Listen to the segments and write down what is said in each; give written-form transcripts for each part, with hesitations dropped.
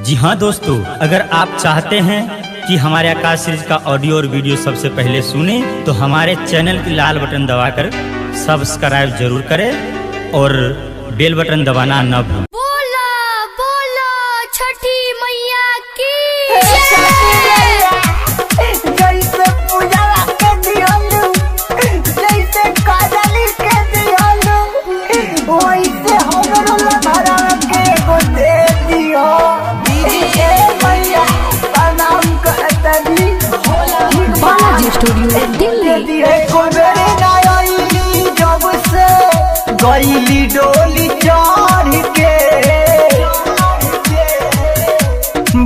जी हाँ दोस्तों, अगर आप चाहते हैं कि हमारे आकाश सीरीज का ऑडियो और वीडियो सबसे पहले सुने तो हमारे चैनल की लाल बटन दबाकर सब्सक्राइब जरूर करें और बेल बटन दबाना न भूलें। बोला बोला छठी मैया की जैसे पूजा के दियालु, जैसे काजली के दियालु, वैसे हमरो लभरा के को दे दियो। मैया प्रणाम करतनी बालाजी स्टूडियो दिल्ली। को मेरे नायली जब से गईली डोली चढ़ के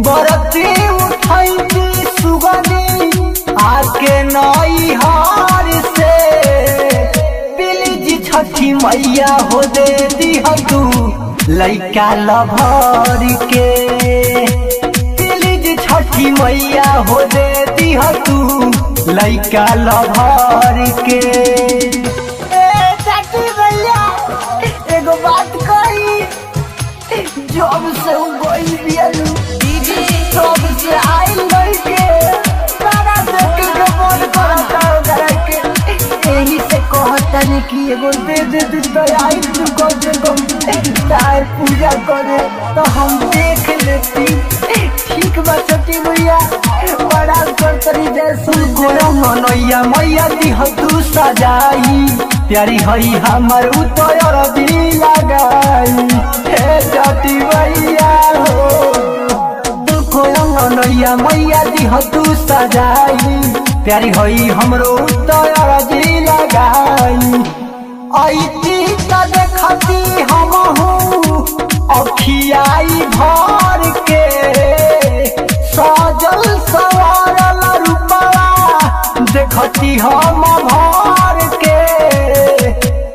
बरती उठैती सुगनी आके नई हार से प्लीज छठी मैया हो दे दिह तू लइका लभर के। प्लीज छठी मैया हो दे दिह तू लइका लभर के। छठी मैया एगो बात कही, जब से गई बियालू तब से आइल नहीं के तारा देख के मन करता करे के। यही से कहतनी कि एगो दे दे तू तो आई तू कम से कम तार पूजा करे तो हम देख लेती। ठीक बा छठी मैया, बड़ा करतरी जैसे गोरा मनैया मैया दिह तू सजाई प्यारी हई हमर उतर भी लगाई। हे छठी मैया हो नैया मैया दिह तू सजाई प्यारी हई हमरो उतर भी लगाई। ऐती त देखती हम हूँ अखियाई भर के सजल सवारल रूपवा देखती हम भर के।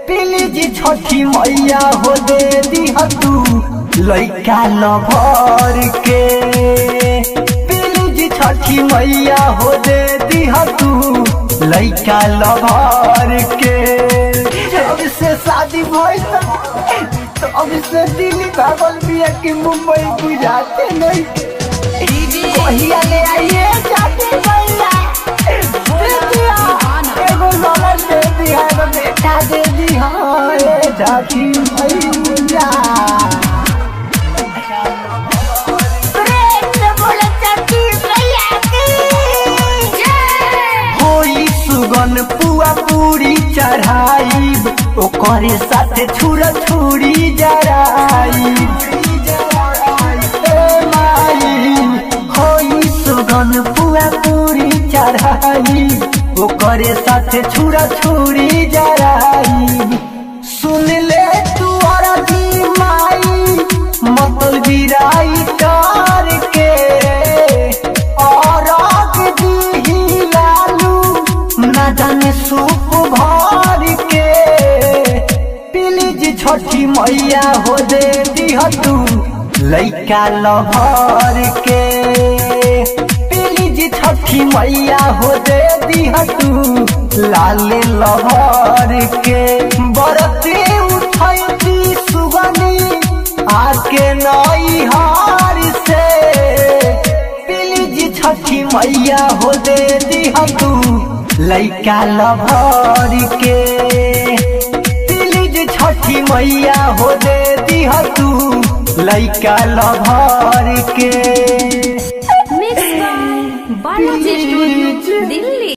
प्लीज छठी मैया हो दे दिह तू लइका लभर के। प्लीज छठी मैया हो दे दिह तू लइका लभर के। जब से शादी भइल तब से दिल्ली भागल बिया कि मुंबई बुझाते नहीं। कहिया ले आइए छठी मैया, दे दिया एगो ललन दे दिया एगो बेटा दे दिया। ए छठी मैया सुगन पुआ पूरी चढ़ाई ओकरे साथे छुरा छुरी जराई। होई सुगन पुआ पूरी चढ़ाई ओकरे साथे छुरा छुरी जराई। सुन ले तू अरजी माई मतल बिराई कर के और दी लालू न जाने सूप भर के। प्लीज छठी मैया हो दे दिह तू लइका लभर के। प्लीज छठी मैया हो दे दिह तू लाले लभर के। बरती उठैती सुगनी आके नई हार से प्लीज छठी मैया हो दे दिह तू लइका लभर के। प्लीज छठी मैया हो दे दिह तू लइका लभर के। Mix by Balaji studio Delhi.